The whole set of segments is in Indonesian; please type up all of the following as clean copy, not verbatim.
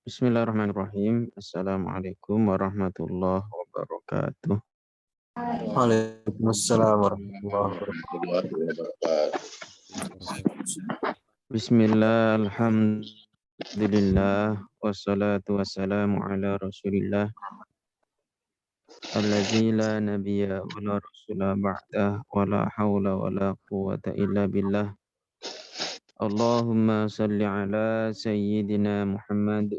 Bismillahirrahmanirrahim. Assalamualaikum warahmatullahi wabarakatuh. Waalaikumsalam warahmatullahi wabarakatuh. Bismillah, alhamdulillah, wassalatu wassalamu ala rasulillah, alladzi la nabiyya wa la rasula ba'dah, wa la hawla wa la quwwata illa billah. Allahumma salli ala sayyidina Muhammad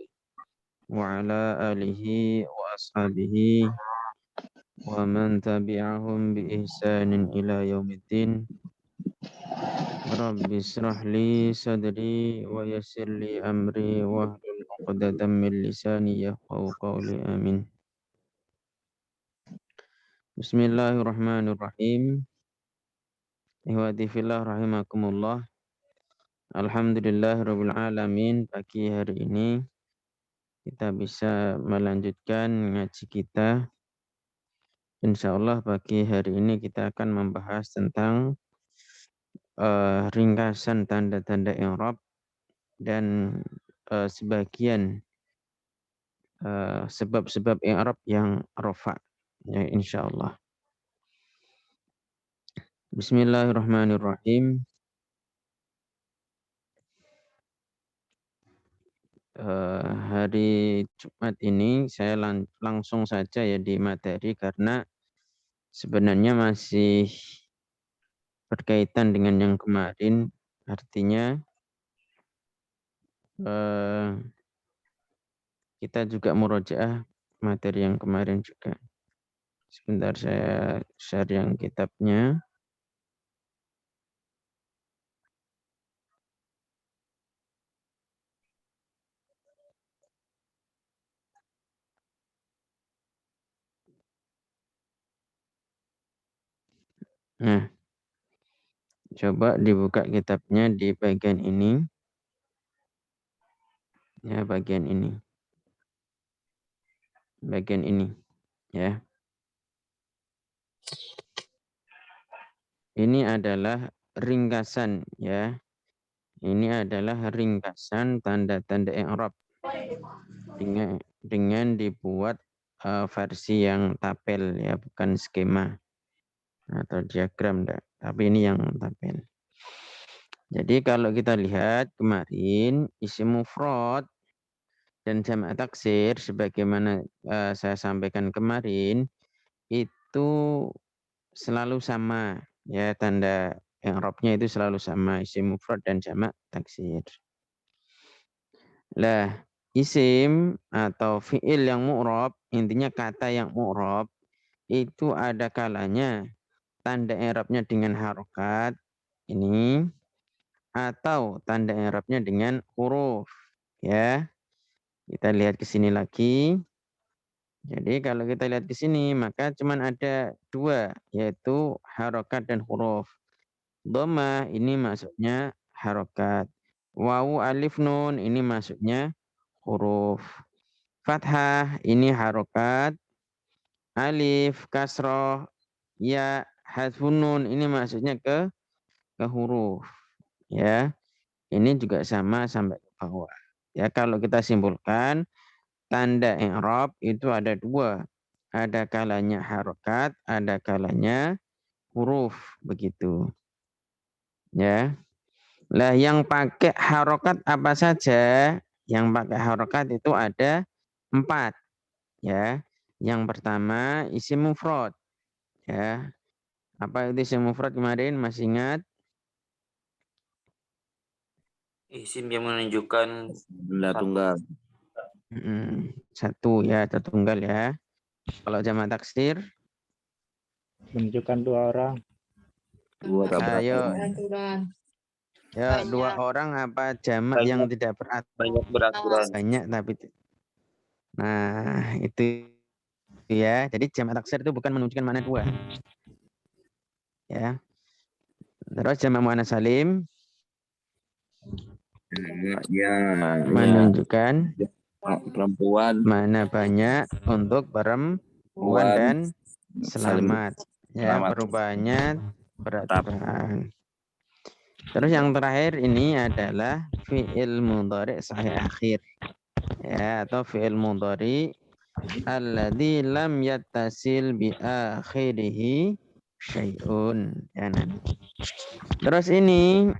wa ala alihi wa ashabihi wa man tabi'ahum bi ihsanin ila yaumiddin. Rabbi israh li sadri wa yassir li amri wahlul 'uqdatam min lisani yafqahu qawli. Amin. Bismillahirrahmanirrahim. Ihwati fillah rahimakumullah. Alhamdulillahirabbil alamin. Pagi hari ini kita bisa melanjutkan ngaji kita. Insyaallah pagi hari ini kita akan membahas tentang ringkasan tanda-tanda i'rab dan sebagian sebab-sebab i'rab yang rafa, ya insyaallah. Bismillahirrahmanirrahim. Hari Jumat ini saya langsung saja ya di materi karena sebenarnya masih berkaitan dengan yang kemarin, artinya kita juga murojaah materi yang kemarin juga. Sebentar saya share yang kitabnya. Nah, coba dibuka kitabnya di bagian ini. Ya, bagian ini. Bagian ini, ya. Ini adalah ringkasan, ya. Ini adalah ringkasan tanda-tanda i'rab dengan dibuat versi yang tabel, ya, bukan skema atau diagram, tapi ini yang tabel. Jadi kalau kita lihat kemarin isim mufrad dan jamak taksir sebagaimana saya sampaikan kemarin itu selalu sama, ya, tanda i'rabnya itu selalu sama, isim mufrad dan jamak taksir. Lah, isim atau fi'il yang mu'rab, intinya kata yang mu'rab itu ada kalanya tanda i'rabnya dengan harokat ini atau tanda i'rabnya dengan huruf, ya. Kita lihat ke sini lagi. Jadi kalau kita lihat ke sini maka cuman ada dua, yaitu harokat dan huruf. Dhamma ini maksudnya harokat. Wawu alif nun ini maksudnya huruf. Fathah ini harokat. Alif, kasroh, ya, hadfun nun ini maksudnya ke huruf. Ya, ini juga sama sampai ke bawah. Ya, kalau kita simpulkan tanda i'rab itu ada dua. Ada kalanya harokat, ada kalanya huruf, begitu. Ya. Lah yang pakai harokat apa saja? Yang pakai harokat itu ada 4. Ya. Yang pertama isim mufrad. Ya. Apa itu isim mufrad kemarin? Masih ingat? Isim yang menunjukkan benda tunggal. Satu, ya, tertunggal, ya. Kalau jamak taksir? Menunjukkan 2 orang. 2 tak beraturan. Ya, 2 orang apa jamak yang tidak banyak beraturan. banyak tapi. Nah, itu ya. Jadi jamak taksir itu bukan menunjukkan mana 2. Ya. Terus jamak muannats salim Ya, menunjukkan perempuan mana banyak untuk perempuan dan selamat. Ya, perubahannya beraturan. Terus yang terakhir ini adalah fi'il mudhari' sahih akhir. ya, atau fi'il mudhari alladzi lam yattasil bi akhirih syai'un. Ya, nanti. Terus ini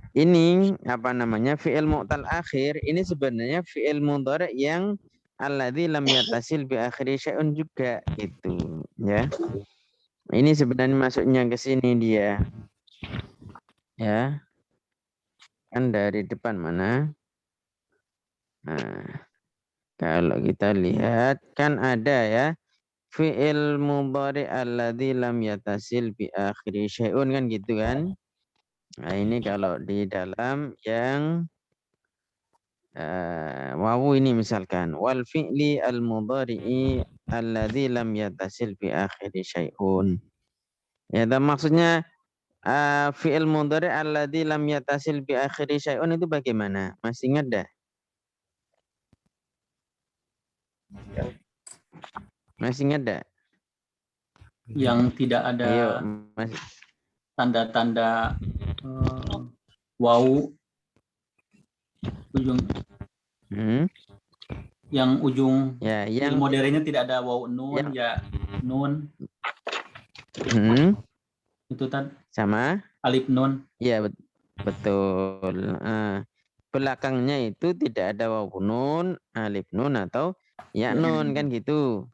apa namanya, fi'il mu'tal akhir ini sebenarnya fi'il mudhari yang alladzi lam yattasil bi akhirih syai'un juga gitu, ya. Ini sebenarnya masuknya ke sini dia. Ya. Kan dari depan mana? Nah, kalau kita lihat kan ada ya fi'il mudhari alladzi lam yattasil bi akhiri syai'un kan gitu kan. Nah, ini kalau di dalam yang wawu ini misalkan wal fi'li al mudhari'i alladzi lam yattasil bi akhiri syai'un. Ya, dan maksudnya fi'il mudhari alladzi lam yattasil bi akhiri syai'un itu bagaimana? Masih ingat dah? Masih ingat dah? Yang tidak ada Ayo, Mas. tanda-tanda wawu ujung yang ujung Ya, fi'il yang modernnya tidak ada wawu nun ya nun itu kan sama alif nun. ya, betul. Belakangnya itu tidak ada wawu nun, alif nun atau ya nun kan gitu.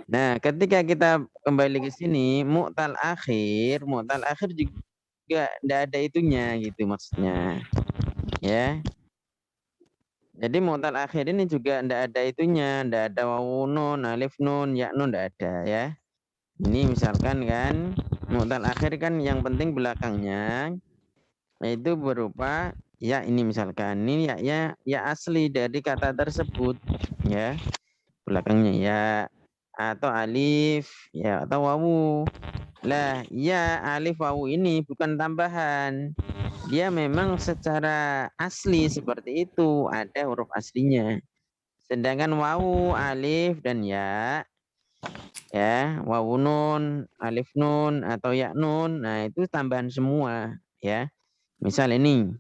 Nah, ketika kita kembali ke sini mu'tal akhir juga tidak ada itunya gitu maksudnya. Ya. Jadi mu'tal akhir ini juga tidak ada itunya, tidak ada wawu nun, alif nun, ya nun, tidak ada ya. Ini misalkan kan mu'tal akhir kan yang penting belakangnya itu berupa ya, ini misalkan ini ya asli dari kata tersebut ya. Belakangnya ya atau alif ya atau wawu. Lah, ya alif wawu ini bukan tambahan. Dia memang secara asli seperti itu, ada huruf aslinya. Sedangkan wawu, alif dan ya wawu nun, alif nun atau ya nun, nah itu tambahan semua ya. Misal ini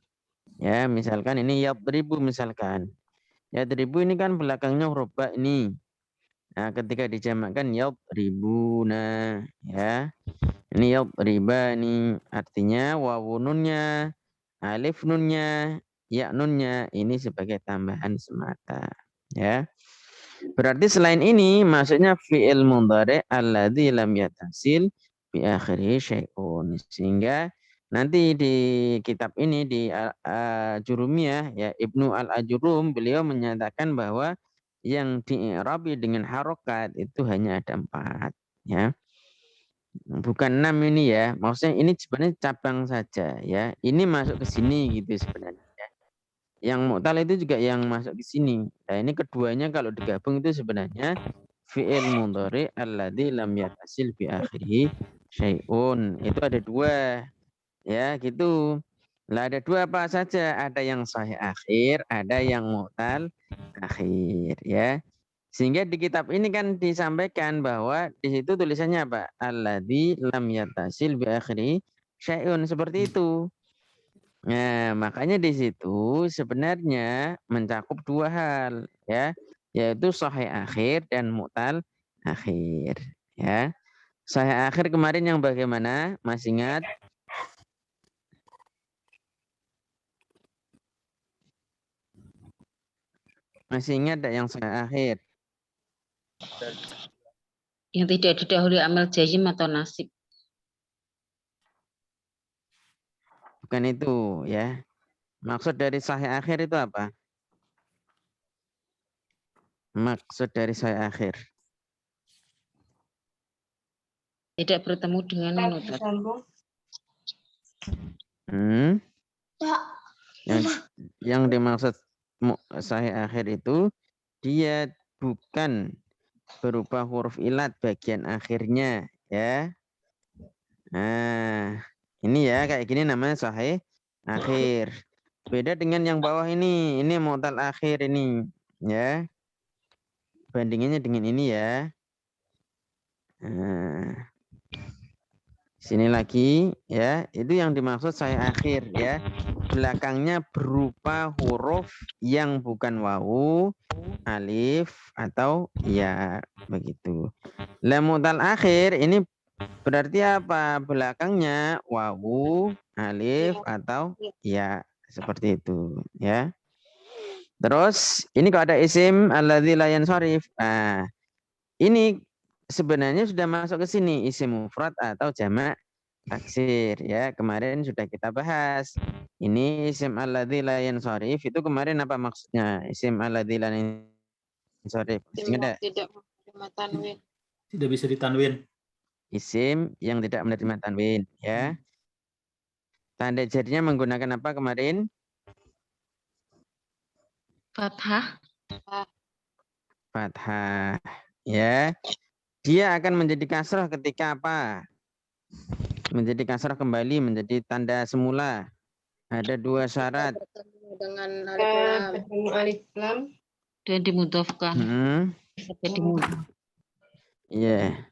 ya, misalkan ini yadribu misalkan. Yadribu ini kan belakangnya huruf ba ini. Nah, ketika dijamakkan yadribuna ya. Ini yadriba ini artinya wawu nunnya, alif nunnya, ya nunnya ini sebagai tambahan semata ya. Berarti selain ini maksudnya fi'il mudhari alladzi lam yattasil bi akhirih syai'un. Sehingga nanti di kitab ini di Jurumiyah ya Ibnu Al-Ajrum beliau menyatakan bahwa yang di'irabi dengan harokat itu hanya ada 4 ya. Bukan 6 ini ya. Maksudnya ini sebenarnya cabang saja ya. Ini masuk ke sini gitu sebenarnya. Yang mu'tal itu juga yang masuk ke sini. Nah, ini keduanya kalau digabung itu sebenarnya fi'il mudhari alladzi lam yattasil bi akhirih syai'un. Itu ada 2. Ya, gitu. Lah ada 2 apa saja? Ada yang sahih akhir, ada yang mu'tal akhir, ya. Sehingga di kitab ini kan disampaikan bahwa di situ tulisannya apa? Alladzi lam yattasil bi akhirih syai'un, seperti itu. Nah, makanya di situ sebenarnya mencakup 2 hal ya, yaitu sahih akhir dan mu'tal akhir ya. Sahih akhir kemarin yang bagaimana? Masih ingat? Masih ingat tak yang sahih akhir? Yang tidak didahului amal jazim atau nasib. Bukan itu ya. Maksud dari sahih akhir itu apa? Maksud dari sahih akhir. Tidak bertemu dengan nutat. Yang dimaksud sahih akhir itu dia bukan berupa huruf ilat bagian akhirnya ya. Nah, ini ya kayak gini namanya sahih akhir. Beda dengan yang bawah ini mu'tal akhir ini ya. Bandingannya dengan ini ya. Nah. Sini lagi ya, itu yang dimaksud saya akhir ya. Belakangnya berupa huruf yang bukan wawu, alif atau ya, begitu. Mu'tal akhir ini berarti apa? Belakangnya wawu, alif atau ya, seperti itu ya. Terus ini kalau ada isim alladzi la yansharif. Nah, ini sebenarnya sudah masuk ke sini isim mufrad atau jamak taksir ya. Kemarin sudah kita bahas. Ini isim alladzi la yansharif itu kemarin apa maksudnya? Isim alladzi la yansharif. Ingat Tidak menerima tanwin. Tidak bisa ditanwin. isim yang tidak menerima tanwin ya. Tanda jadinya menggunakan apa kemarin? Fathah. Fathah ya. Dia akan menjadi kasrah ketika apa? Menjadi kasrah kembali menjadi tanda semula. Ada dua syarat. Bertemu dengan alif lam. Bertemu alif lam. Dan dimudhofkan. Jadi Iya.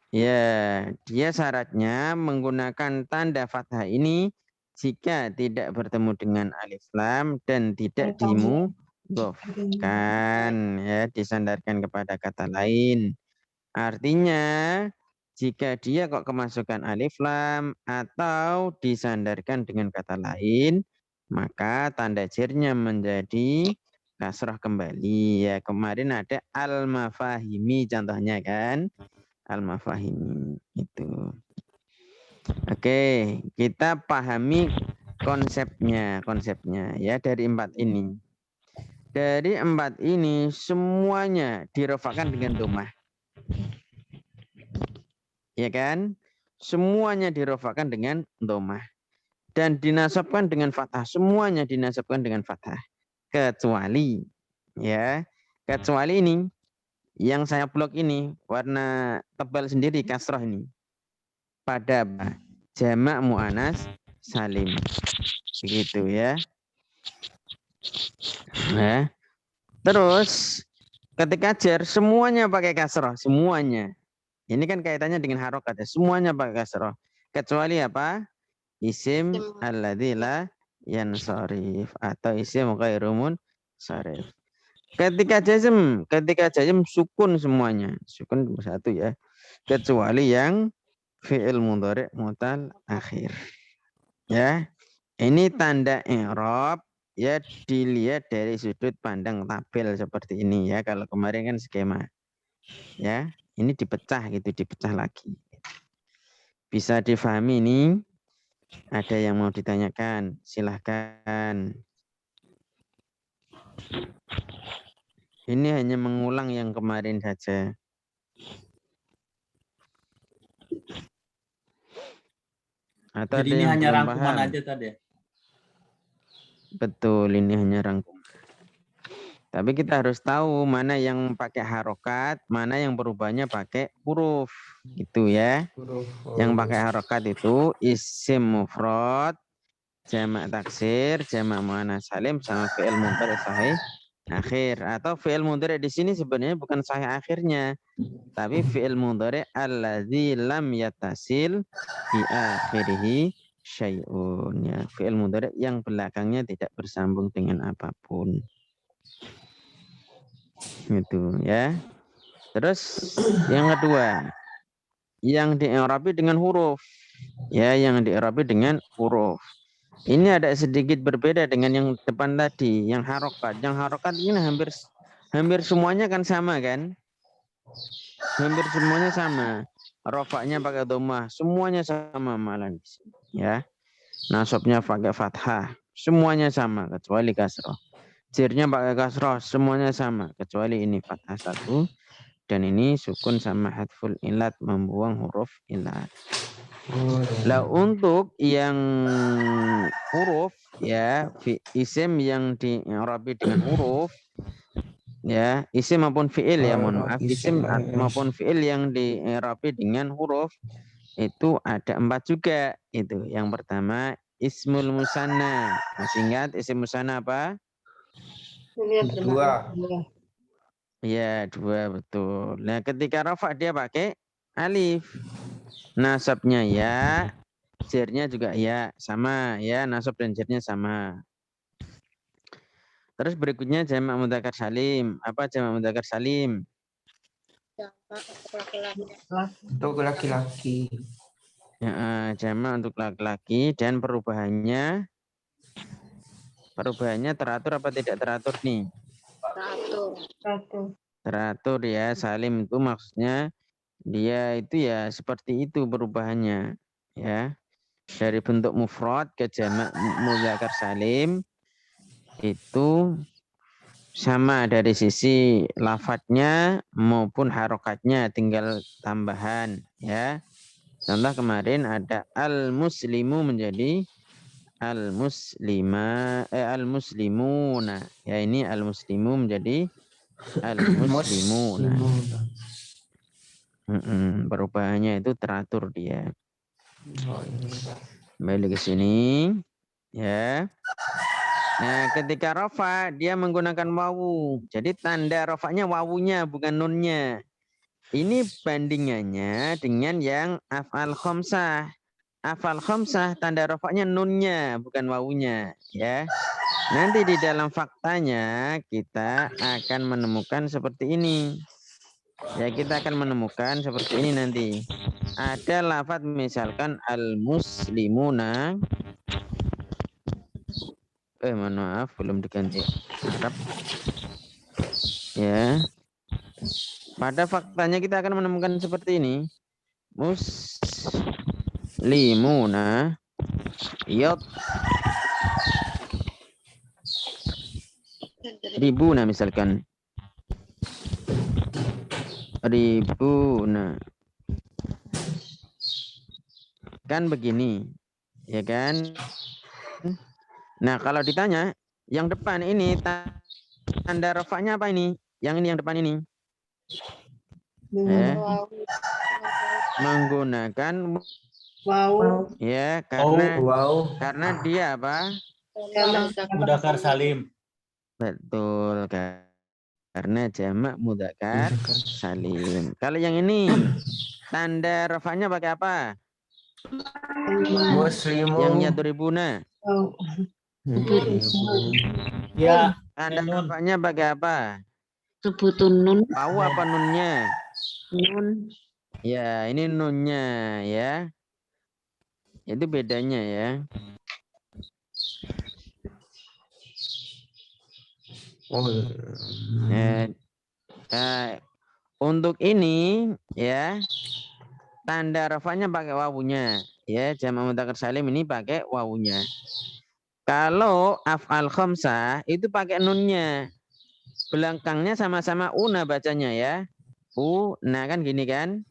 Ya, dia syaratnya menggunakan tanda fathah ini jika tidak bertemu dengan alif lam dan tidak dimudhofkan ya, disandarkan kepada kata lain. Artinya jika dia kok kemasukan alif lam atau disandarkan dengan kata lain, maka tanda jernya menjadi kasrah kembali ya. Kemarin ada al-mafahimi contohnya kan. Al-mafahimi itu. Oke, kita pahami konsepnya ya dari 4 ini. Dari 4 ini semuanya dirofakkan dengan dhammah. Ya kan? Semuanya dirofakkan dengan dhammah dan dinasabkan dengan fathah. Semuanya dinasabkan dengan fathah. Kecuali ya, kecuali ini yang saya blok ini warna tebal sendiri kasrah ini pada jamak muannas salim begitu ya. Nah, terus ketika jar semuanya pakai kasrah, semuanya. Ini kan kaitannya dengan harokat ya, semuanya pakai kasrah. Kecuali apa? Isim alladzi la yansharif atau isim ghairu munsharif. Ketika jazm sukun semuanya. Sukun satu ya. Kecuali yang fi'il mudhari' mu'tal akhir. Ya. Ini tanda i'rab ya, dilihat dari sudut pandang tabel seperti ini ya. Kalau kemarin kan skema. Ya, ini dipecah gitu, dipecah lagi. Bisa difahami ini? Ada yang mau ditanyakan? Silahkan. Ini hanya mengulang yang kemarin saja. Atau Jadi ada ini yang hanya belum rangkuman paham? aja tadi. Betul, ini hanya rangkuman. Tapi kita harus tahu mana yang pakai harokat, mana yang berubahnya pakai huruf. Gitu ya. Yang pakai harokat itu isim mufrad, jamak taksir, jamak muannas salim, sama fi'il mudhari' sahih akhir. Atau fi'il mudhari' di sini sebenarnya bukan sahih akhirnya, tapi fi'il mudhari' alladzi lam yattasil bi akhirih syai'un ya. Fi'il mudhari' yang belakangnya tidak bersambung dengan apapun. Gitu ya. Terus yang kedua, yang di-i'rabi dengan huruf. Ya, yang di-i'rabi dengan huruf. Ini ada sedikit berbeda dengan yang depan tadi, yang harokat. Yang harokat ini hampir semuanya kan sama kan? Hampir semuanya sama. Rofaknya pakai dhammah, semuanya sama malah. Ya. Nasabnya pakai fathah, semuanya sama kecuali kasrah. Jirnya pakai kasrah, semuanya sama kecuali ini fathah 1 dan ini sukun sama hadful ilat, membuang huruf ilat. Lah untuk yang huruf ya, isim yang di-i'rabi dengan huruf ya, isim maupun fi'il ya, mohon maaf, isim maupun fi'il yang di-i'rabi dengan huruf itu ada 4 juga itu. Yang pertama ismul musanna. Masih ingat isim musanna apa? Dua. Ya, 2 betul. Nah, ketika rafa dia pakai alif. nasabnya ya, jernya juga ya, sama ya, nasab dan jernya sama. Terus berikutnya jamak mudzakkar salim. Apa jamak mudzakkar salim? Jamak untuk laki-laki. Untuk laki-laki. Ya, jamak untuk laki-laki dan perubahannya teratur apa tidak teratur nih? Teratur. Teratur ya. Salim itu maksudnya dia itu ya seperti itu perubahannya ya. Dari bentuk mufrad ke jamak mudzakkar salim itu sama dari sisi lafadznya maupun harokatnya, tinggal tambahan ya. Contoh kemarin ada al-muslimu menjadi al-muslimuna. Ya, ini al-muslimu menjadi al-muslimuna. Perubahannya itu teratur dia. Balik ke sini ya. Nah, ketika rafa dia menggunakan wawu. Jadi tanda rafanya wawunya bukan nunnya. Ini bandingannya dengan yang af'al khamsah. Af'al khamsah tanda rafanya nunnya bukan wawunya ya. Nanti di dalam faktanya kita akan menemukan seperti ini. Ya, kita akan menemukan seperti ini nanti. Ada lafaz misalkan al-muslimuna. Mohon maaf, belum diganti Arab. Ya. Pada faktanya kita akan menemukan seperti ini. Muslimuna yot ribuna misalkan. Ribuna. Kan begini. Ya kan? Nah, kalau ditanya, yang depan ini tanda rafanya apa ini? Yang ini yang depan ini. Menggunakan Wow. ya karena dia apa? Mudzakkar salim. Betul, karena jamak mudzakkar salim. Kalau yang ini tanda rafanya pakai apa? Muslimun. Yang yadribuna. Ya, Tanda nun. rafanya pakai apa? Sebutun nun. Wawu apa nunnya? Nun. Ya, ini nunnya ya. Itu bedanya ya. Untuk ini ya tanda rafanya pakai wawunya ya, jamak mudzakkar salim ini pakai wawunya. Kalau af'al khamsah itu pakai nunnya. Belakangnya sama-sama una bacanya ya. Nah kan gini kan?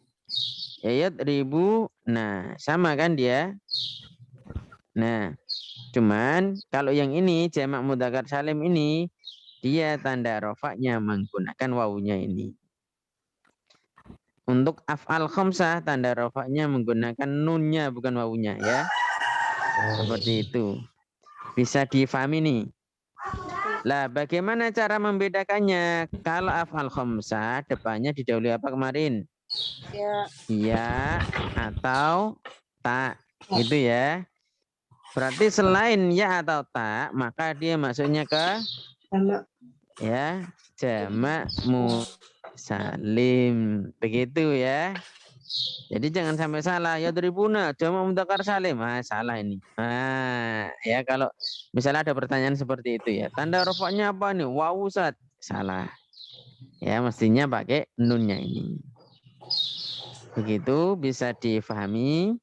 Ayat ribu. Nah, sama kan dia? Nah, cuman kalau yang ini jamak mudzakkar salim ini dia tanda rafanya menggunakan wawunya ini. Untuk af'al khamsah tanda rafanya menggunakan nunnya bukan wawunya ya. Seperti itu. Bisa difahami nih. Lah, bagaimana cara membedakannya? Kalau af'al khamsah depannya didahului apa kemarin? Ya atau tak. Gitu ya. Berarti selain ya atau tak, maka dia masuknya ke ya jamak salim. Begitu ya. Jadi jangan sampai salah. Ya dribuna jamak mudzakkar salim. Salah ini. Ya kalau misalnya ada pertanyaan seperti itu ya. Tanda rafanya apa nih? Wawu Ustaz. Salah. Ya mestinya pakai nunnya ini. Begitu bisa difahami.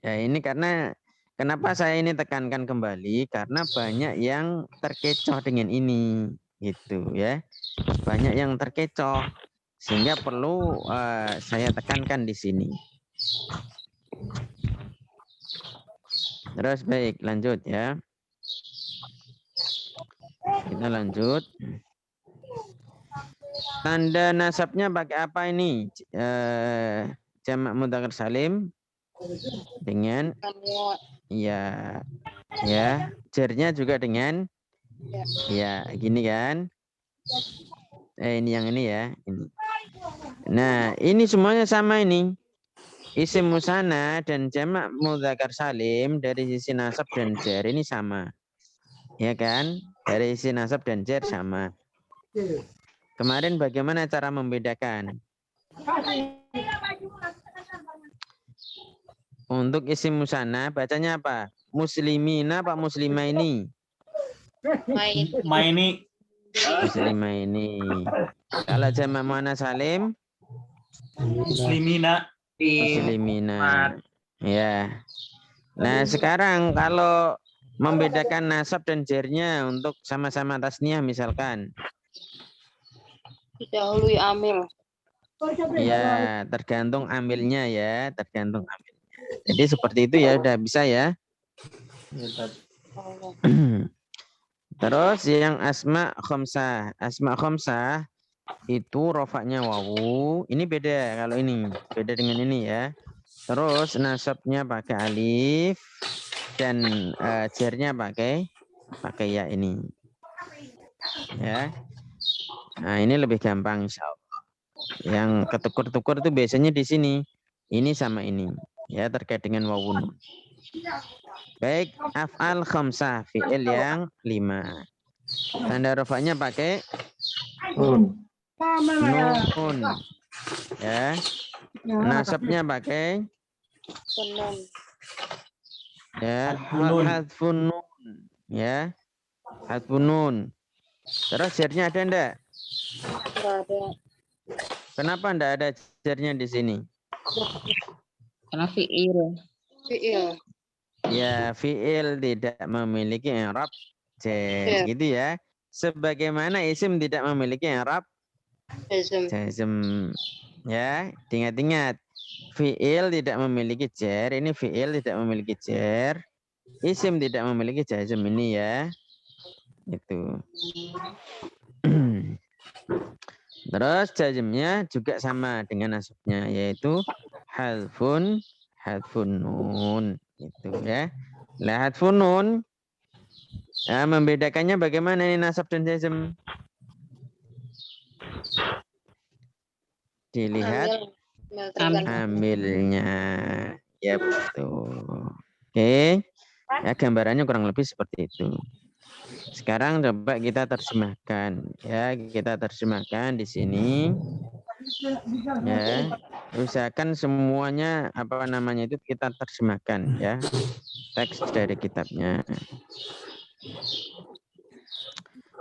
Ya ini karena kenapa saya ini tekankan kembali karena banyak yang terkecoh dengan ini gitu ya. Banyak yang terkecoh sehingga perlu saya tekankan di sini. Terus baik, lanjut ya. Kita lanjut. Tanda nasabnya pakai apa ini? Jamak mudzakkar salim dengan ya jernya juga dengan ya gini kan. Ini yang ini ya, ini. Nah, ini semuanya sama ini. Isim musanna dan jamak mudzakkar salim dari sisi nasab dan jar ini sama. Ya kan? Dari sisi nasab dan jar sama. Kemarin bagaimana cara membedakan? Untuk isim musanna bacanya apa? Muslimina apa muslimaini? Maini. Muslimaini. Kalau jamak muannas salim? Muslimina. Muslimina. Ya. Nah, sekarang kalau membedakan nasab dan jarnya untuk sama-sama tasniah misalkan. Didahului amil. Ya, tergantung amilnya ya, tergantung amilnya. Jadi seperti itu ya, udah bisa ya. Terus yang asma khamsah. Asma khamsah itu rofaknya wawu. Ini beda kalau ini, beda dengan ini ya. Terus nasabnya pakai alif dan jarnya pakai ya ini. Ya. Nah, ini lebih gampang insya Allah. Yang ketukur-tukur itu biasanya di sini. Ini sama ini. Ya, terkait dengan wawun. Baik, af'al khamsah, fi'il yang 5. Tanda rofaknya pakai nun. Ya. Nasabnya pakai Tenun. ya, Nun. hadfun nun. Ya. Hadfun nun. Terus jarnya ada enggak? Enggak ada. Kenapa enggak ada jarnya di sini? Karena fi'il. Fi'il. Ya, fi'il tidak memiliki i'rab jar, gitu ya. Sebagaimana isim tidak memiliki i'rab Jazm. jazm. Ya, ingat-ingat. Fi'il tidak memiliki jar, ini fi'il tidak memiliki jar. Isim tidak memiliki jazm ini ya. Itu. Terus jazmnya juga sama dengan nasabnya, yaitu hadfun nun. Itu ya. Lah hadfun nun. Nah, membedakannya bagaimana ini nasab dan jazm? Dilihat amilnya. Ya betul. Oke. Ya, gambarannya kurang lebih seperti itu. Sekarang coba kita terjemahkan. Ya, kita terjemahkan di sini. Ya. Usahakan semuanya apa namanya itu kita terjemahkan ya. Teks dari kitabnya.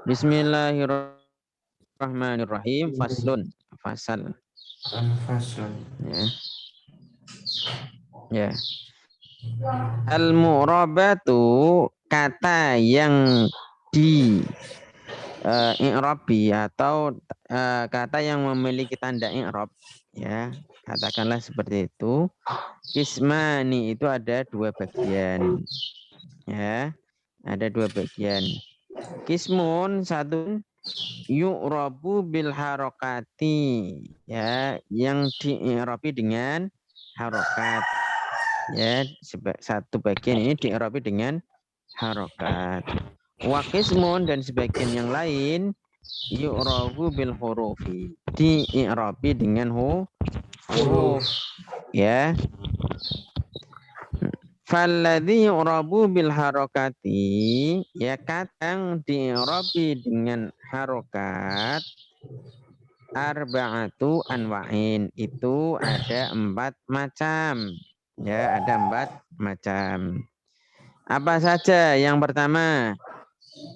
Bismillahirrahmanirrahim. Faslun. Fasal. Faslun. Ya. Al-mu'rabatu kata yang di i'rabi atau kata yang memiliki tanda i'rab ya, katakanlah seperti itu. Ismani itu ada 2 bagian. Ya. Ada 2 bagian. Kismun satu yu'rabu bil harokati ya, yang di-i'rabi dengan harokat. Ya, satu bagian ini di-i'rabi dengan harokat. Wa qismun dan sebagian yang lain yu'rabu bil hurufi, di-i'rabi dengan huruf ya. Falladhi yu'rabu bil harokati ya, kadang di-i'rabi dengan harokat arba'atu anwa'in, itu ada 4 macam. Ya, ada 4 macam. Apa saja? Yang pertama,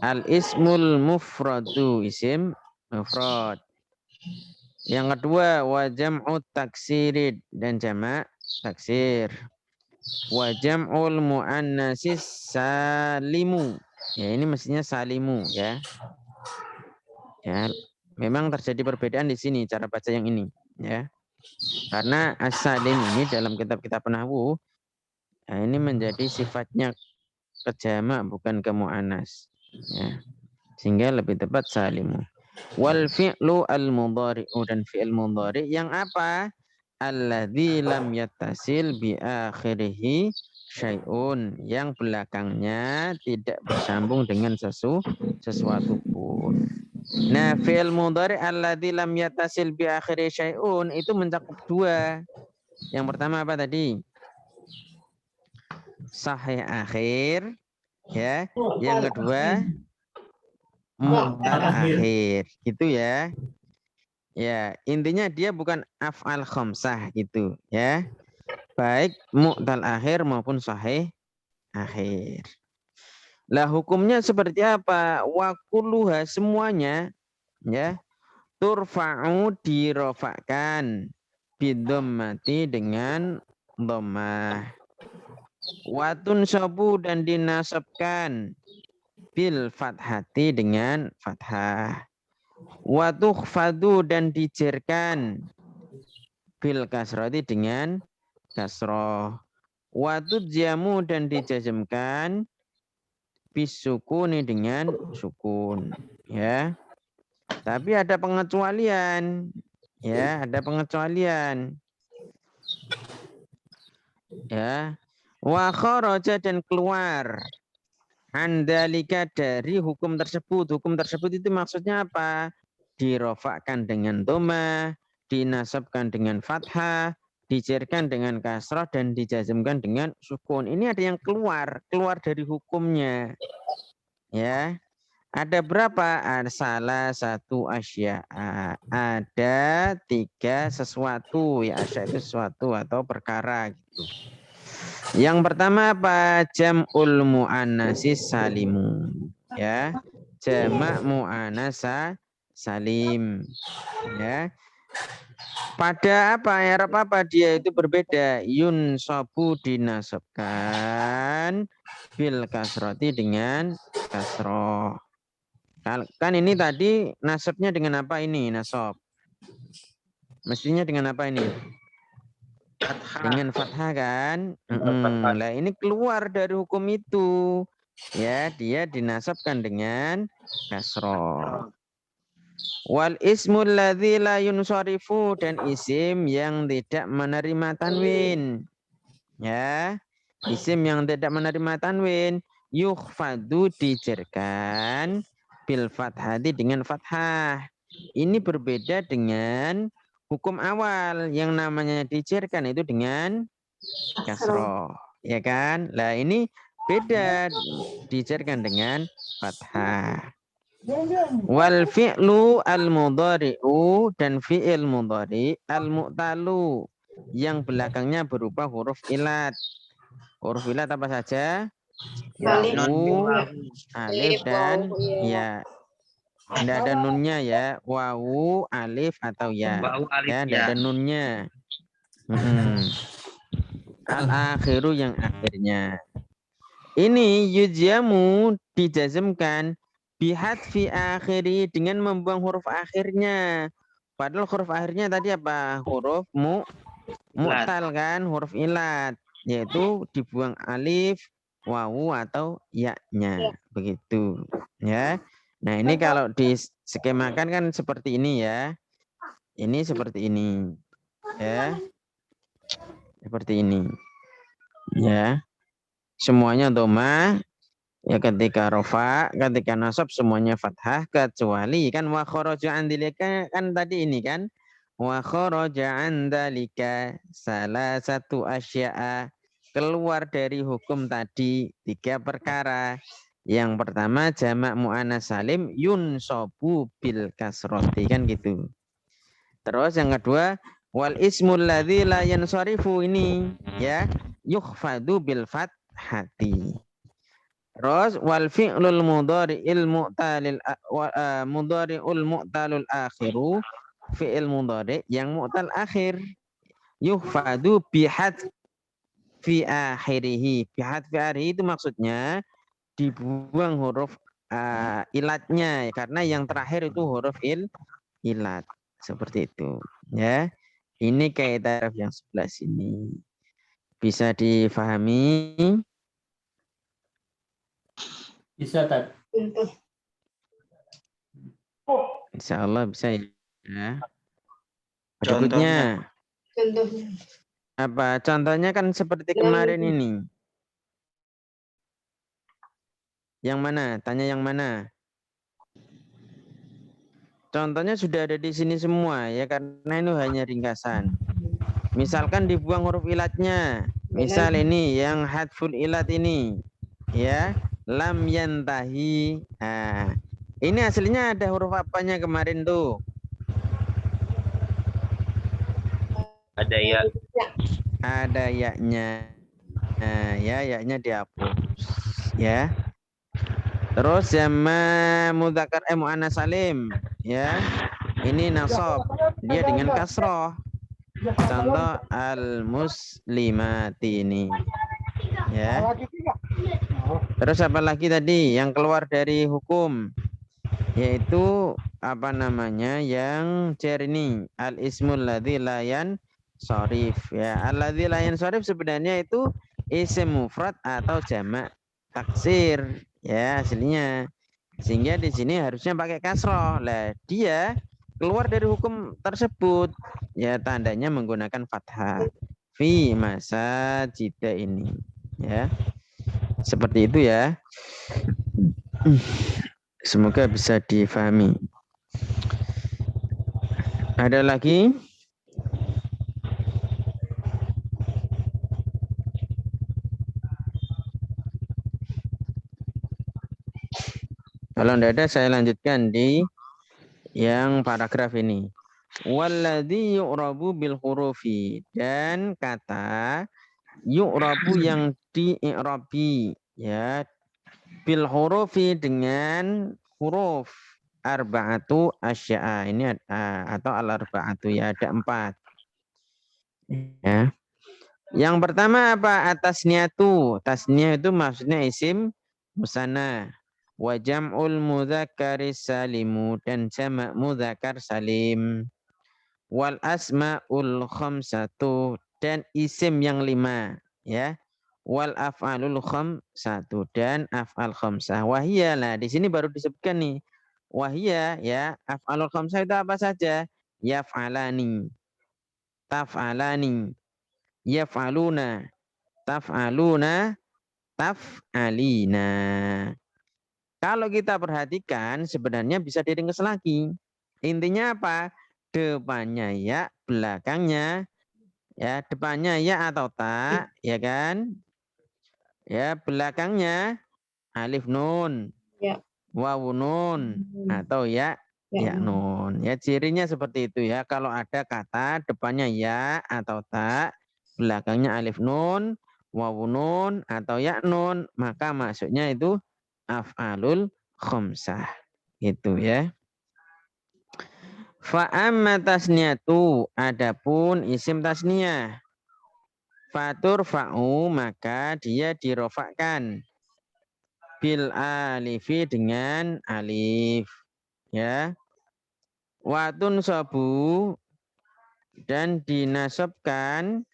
al-ismul mufradu, isim mufrad. Yang kedua, wa jam'u taksirid, dan jamak taksir. Wa jam'ul mu'annasis salimu. Ya, ini mestinya salimu ya. Ya, memang terjadi perbedaan di sini cara baca yang ini ya. Karena as-salim ini dalam kitab-kitab nahwu ini menjadi sifatnya ke jamak bukan ke mu'annas ya. Sehingga lebih tepat salimu. Wal fi'lu al-mudhari'u, dan fi'il mudhari' yang apa? Alladzi lam yattasil bi akhirih syai'un, yang belakangnya tidak bersambung dengan sesuatu pun. Nah, fi'il mudhari alladzi lam yattasil bi akhiri syai'un itu mencakup dua. Yang pertama apa tadi? Sahih akhir, ya. Yang kedua mu'tal akhir, gitu ya. Ya, intinya dia bukan af'al khamsah gitu, ya. Baik mu'tal akhir maupun sahih akhir. Lah hukumnya seperti apa? Wa kulluha semuanya, ya, turfa'u dirofakkan bidhammati dengan dhammah. Wa tunsabu dan dinasabkan bil fathati dengan fathah. Wa tukhfadu dan dijerkan bil kasrati dengan kasroh. Wa tudjamu dan dijazmkan bisukuni dengan sukun, ya. Tapi ada pengecualian, ya, ada pengecualian, ya. Wa kharaja dan keluar andalika dari hukum tersebut. Hukum tersebut itu maksudnya apa? Dirofakkan dengan dhamma, dinasabkan dengan fathah, dijerkan dengan kasrah dan dijazmkan dengan sukun. Ini ada yang keluar dari hukumnya. Ya. Ada berapa? Ada salah satu asya. Ada 3 sesuatu. Ya, asya itu sesuatu atau perkara gitu. Yang pertama apa? Jam'ul mu'annasis salimu. Ya. Jamak mu'annasa salim. Ya. Pada apa? Arab apa dia itu berbeda. Yunsabu dinasabkan bil kasroti dengan kasroh. Kan ini tadi nasabnya dengan apa ini nasab? Mestinya dengan apa ini? Dengan fathah kan? Lah ini keluar dari hukum itu. Ya, dia dinasabkan dengan kasroh. Wal ismul ladzi la yunsarifu dan isim yang tidak menerima tanwin. Ya, isim yang tidak menerima tanwin yukhfadu dijerkan bil fathati dengan fathah. Ini berbeda dengan hukum awal yang namanya dijerkan itu dengan kasroh, ya kan? Lah ini beda dijerkan dengan fathah. Wal fi'lu al-mudhari'u dan fi'il mudhari al-mu'talu yang belakangnya berupa huruf ilat. Huruf ilat apa saja? Wawu, alif dan ya. Tidak ada nunnya ya. Wawu, alif atau ya. Ya, tidak ada nunnya. Al-akhiru yang akhirnya. Ini yujyamu dijazmkan bihadfi akhiri dengan membuang huruf akhirnya. Padahal huruf akhirnya tadi apa? Huruf mu'tal kan, huruf ilat. Yaitu dibuang alif, wawu atau ya-nya. Begitu. Ya. Nah ini kalau diskemakan kan seperti ini ya. Ini seperti ini. Ya. Seperti ini. Ya. Semuanya dhamma. Ya ketika rofa, ketika nasab semuanya fathah kecuali kan wa kharaja andilika kan tadi ini kan. Wa kharaja andalika salah satu asya'a keluar dari hukum tadi 3 perkara. Yang pertama jamak mu'annas salim yunsabu bil kasrati kan gitu. Terus yang kedua wal ismul ladzi la yansarifu ini ya yukhfadu bil fathati. Terus wal fi'lul mudhari'il mu'talil mudhari'ul mu'talul akhiru fi'il mudhari' yang mu'tal akhir yukhfadu bihad fi akhirih. Bihad fi akhirih itu maksudnya dibuang huruf ilatnya karena yang terakhir itu huruf ilat seperti itu ya. Ini kaidah yang sebelah sini bisa difahami? Bisa tak? Insya Allah bisa ya. Berikutnya Contohnya. apa? Contohnya kan seperti kemarin ini. Yang mana? Tanya yang mana? contohnya sudah ada di sini semua ya, karena ini hanya ringkasan. Misalkan dibuang huruf ilatnya. Misal ini yang hadful ilat ini ya, lam yantahi. Nah, ini aslinya ada huruf apanya kemarin tuh? Ada ya. Ada yaknya. Nah, ya yaknya dihapus ya. Terus sama mudzakkar muannas salim ya. Ini nasab, dia dengan kasroh. Contoh al-muslimati ini ya. Terus apa lagi tadi yang keluar dari hukum, yaitu apa namanya yang cer ini al-ismul ladzi la yansharif ya. Alladzi la yansharif sebenarnya itu isim mufrad atau jamak taksir ya aslinya. Sehingga di sini harusnya pakai kasroh. Lah dia keluar dari hukum tersebut ya, tandanya menggunakan fathah fi masa jida ini ya. Seperti itu ya. Semoga bisa difahami. Ada lagi? Kalau tidak ada saya lanjutkan di yang paragraf ini. Walladzi yu'rabu bil hurufi, dan kata yu'rabu yang di-i'rabi ya, bil hurufi dengan huruf arba'atu asya'a ini atau al-arba'atu ya, ada 4 ya. Yang pertama apa? Atasniatu. Tasniah itu maksudnya isim musanna. Wa jam'ul mudzakkari salimu, dan jamak mudzakkar salim. Wal asmaul khamsatu, dan isim yang 5 ya. Wal af'alul khamsatu, dan af'al khamsah. Wahia, nah di sini baru disebutkan nih. Wahia ya, af'alul khamsah itu apa saja? Yaf'alani, taf'alani, yaf'aluna, taf'aluna, taf'alina. Kalau kita perhatikan sebenarnya bisa diringkas lagi. Intinya apa? Depannya ya, belakangnya ya, depannya ya atau tak, ya kan? Ya, belakangnya alif nun, Ya. wawu nun, atau ya nun. Ya, cirinya seperti itu ya. Kalau ada kata depannya ya atau tak, belakangnya alif nun, wawu nun, atau ya nun, maka maksudnya itu af'alul khamsah. Itu ya. Fa'amma tasniyatu, adapun isim tasniyah. Fatur fa'u, maka dia dirofakkan. Bil alifi, dengan alif. Ya. Watun sobu, dan dinasobkan.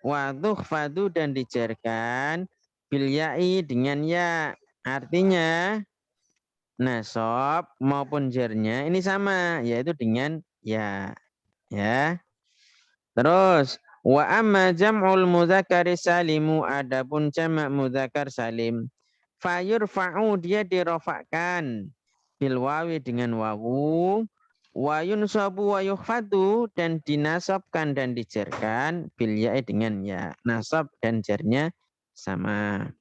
Watuh fadu, dan dijerkan. Bil ya'i, dengan ya. Artinya nasab maupun jernya ini sama, yaitu dengan ya. Ya. Terus wa amma jam'ul mudzakkari salimu, adapun jamak mudzakkar salim, fayurfa'u, dia dirofakkan, bil wawi, dengan wawu, wa yunsabu wa yukhfadu, dan dinasabkan dan dijerkan, bil ya'i, dengan ya. Nasab dan jernya sama.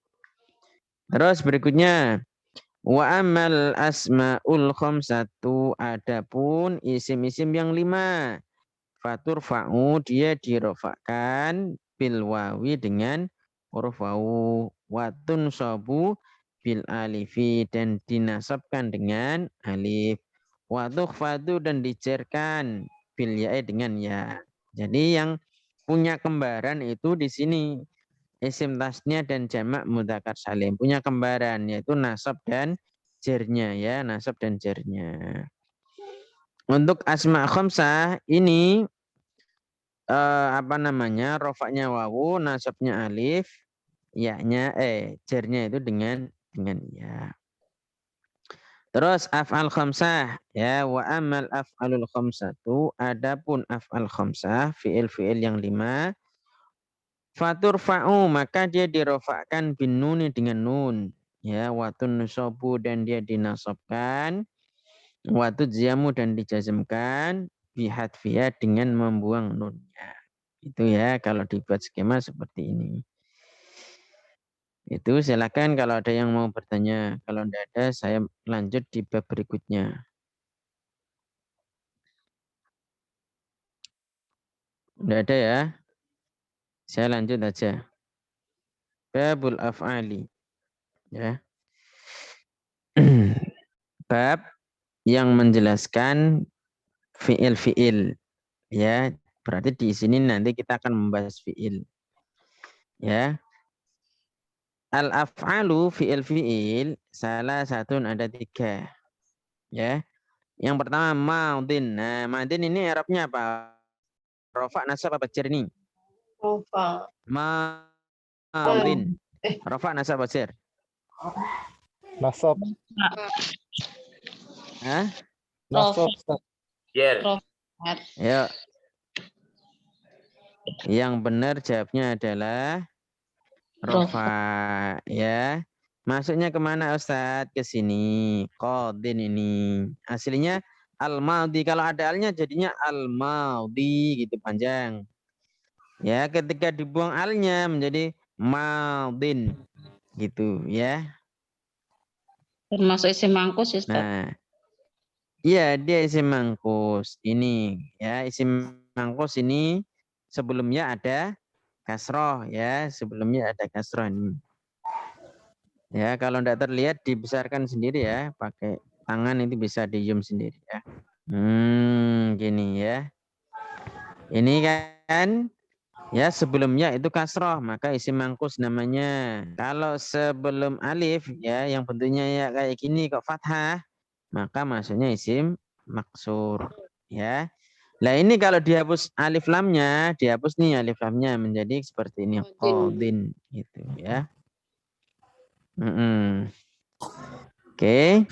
Terus berikutnya wa amal asmaul khamsatu, adapun isim-isim yang 5, fatur fa'u, dia dirofakkan bil wawi, dengan huruf wawu, watun sobu bil alifi, dan dinasabkan dengan alif, watuh fadu, dan dijerkan bil ya'i, dengan ya. Jadi yang punya kembaran itu di sini isim tasnya dan jamak mudzakkar salim punya kembaran, yaitu nasab dan jernya ya, nasab dan jernya. Untuk asma khamsah ini apa namanya, rofaknya wawu, nasabnya alif, yaknya jernya itu dengan ya. Terus af'al khamsah ya, wa amal af'alul khamsatu, adapun af'al khamsah, fi'il-fi'il yang 5, fatur fa'u, maka dia dirofakkan bin nuni, dengan nun ya, watun nusobu, dan dia dinasabkan Wa tujziamu dan dijazmkan bihadfiha dengan membuang nunnya. Itu ya kalau dibuat skema seperti ini. Itu silakan kalau ada yang mau bertanya. Kalau tidak ada saya lanjut di bab berikutnya. Tidak ada ya? Saya lanjut aja. Babul af'ali. Ya. Bab yang menjelaskan fiil-fiil. Ya, berarti di sini nanti kita akan membahas fiil. Ya. Al-af'alu fiil-fiil salah satu ada 3. Ya. Yang pertama maudin. Nah, maudin ini Arabnya apa? Rafa, nasab apa jar ini? Rafa. Maudin. Rafa, nasab apa jar? Nasab. Hah? Nasab. Jer. Ya. Yang benar jawabnya adalah Rafa. Ya. Masuknya kemana Ustadz? Ke sini. Qadin ini. Aslinya al-maudi. Kalau ada alnya jadinya al-maudi gitu panjang. Ya, ketika dibuang alnya menjadi maudin gitu ya. Termasuk isim mangkus ya, Ustaz. Nah, iya dia isim mangkus ini ya, isim mangkus ini sebelumnya ada kasroh ya, sebelumnya ada kasroh ini. Ya, kalau tidak terlihat dibesarkan sendiri ya, pakai tangan itu bisa di zoom sendiri ya. Gini ya. Ini kan ya sebelumnya itu kasroh, maka isim mangkus namanya. Kalau sebelum alif ya, yang bentuknya ya kayak gini kok fathah, maka maksudnya isim maksur ya. Nah ini kalau dihapus alif lamnya, dihapus nih alif lamnya menjadi seperti ini qadin gitu ya. Oke.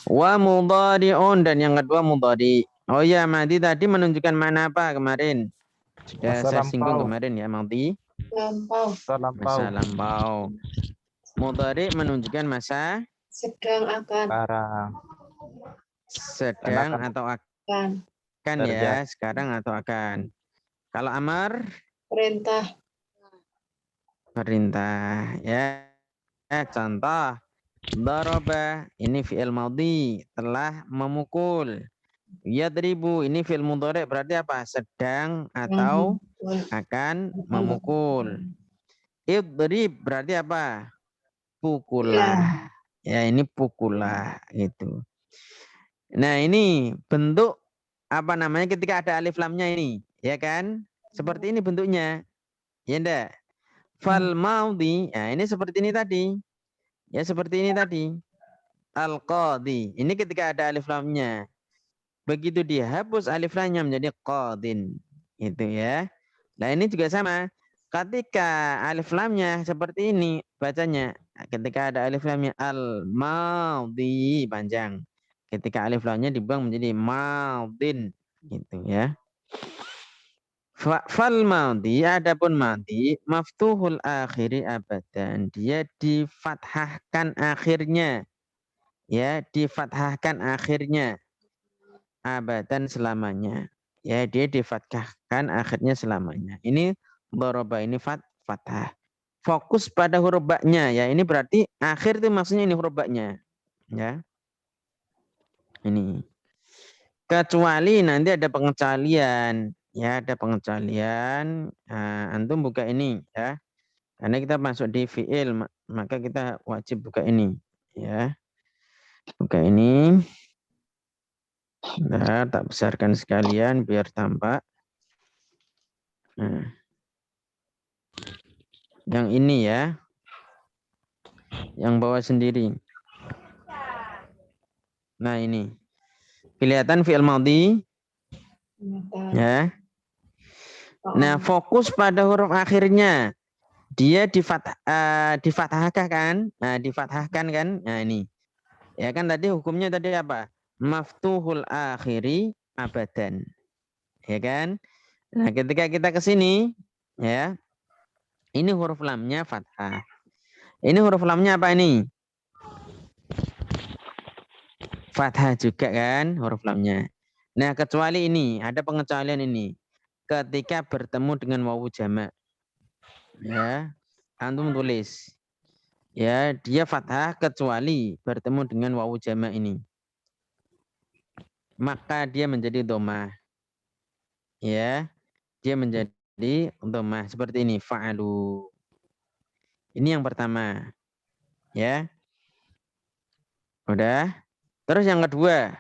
Wa mudhari'un dan yang kedua mudhari. Oh ya, Madi tadi menunjukkan mana apa kemarin? Sudah saya singgung kemarin ya, Madi. Masa lampau. Mudhari menunjukkan masa Sedang akan. Sedang atau akan ya, sekarang atau akan. Kalau amar? Perintah ya. Contoh daraba ini fi'il madhi telah memukul. Yadribu ini fi'il mudhari berarti apa? Sedang atau akan memukul. Idrib berarti apa? Pukullah. Ya ini pukullah gitu. Nah ini bentuk apa namanya ketika ada alif lamnya ini, ya kan? Seperti ini bentuknya. Ya enggak? Fal maudhi, ya ini seperti ini tadi. Ya seperti ini tadi. Al-qadhi. Ini ketika ada alif lamnya. Begitu dihapus alif lamnya menjadi qadin. Itu ya. Nah ini juga sama. Ketika alif lamnya seperti ini bacanya. Ketika ada alif lamnya al-maudhi panjang. Ketika alif lamnya dibuang menjadi maudin. Gitu ya. Fal maudi, adapun maudi, maftuhul akhiri abadan. Dia difathahkan akhirnya. Ya, difathahkan akhirnya. Abadan selamanya. Ya, dia difathahkan akhirnya selamanya. Ini doroba, ini fathah. Fokus pada huruf ba-nya. Ya, ini berarti akhir itu maksudnya ini huruf ba-nya. Ya. Ini. Kecuali nanti ada pengecualian. Ya, ada pengecualian. Nah, antum buka ini ya. Karena kita masuk di fiil, maka kita wajib buka ini ya. Buka ini. Nah, tak besarkan sekalian biar tampak. Nah. Yang ini ya. Yang bawah sendiri. Nah, ini. Kelihatan fiil madhi. Ya. Nah, fokus pada huruf akhirnya. Dia difathahkan kan? Nah, difathahkan kan? Nah, ini. Ya kan tadi hukumnya tadi apa? Maftuhul akhiri abadan. Ya kan? Nah, ketika kita ke sini ya. Ini huruf lamnya fathah. Ini huruf lamnya apa ini? fathah juga kan huruf lamnya. Nah, kecuali ini, ada pengecualian ini. Ketika bertemu dengan wawu jamak. Ya, antum tulis. Ya, dia fathah kecuali bertemu dengan wawu jamak ini. Maka dia menjadi dhammah. Ya, dia menjadi dhammah seperti ini, fa'alu. Ini yang pertama. Ya. Udah. Terus yang kedua.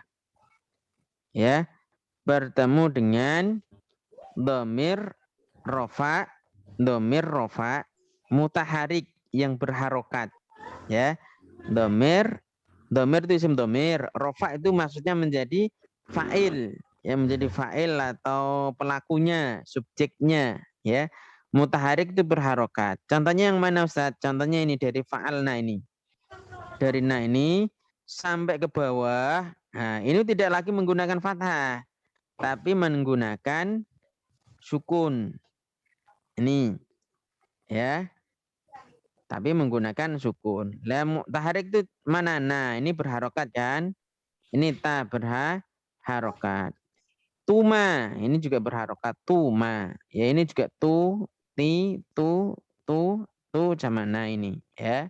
Ya, bertemu dengan dhamir rofa mutaharik yang berharokat. Ya, dhamir itu isim dhamir, rofa itu maksudnya menjadi fa'il, ya, menjadi fa'il atau pelakunya, subjeknya, ya. Mutaharik itu berharokat. Contohnya yang mana Ustaz? Contohnya ini dari fa'alna ini. Dari na ini sampai ke bawah. Nah, ini tidak lagi menggunakan fathah, tapi menggunakan sukun. Ini, ya. Tapi menggunakan sukun. Lah mutaharik itu mana? Nah, ini berharokat kan? Ini ta berharokat. Tuma, ini juga berharokat. Tuma. Ya, ini juga tu, ti, tu, sama nah ini, ya.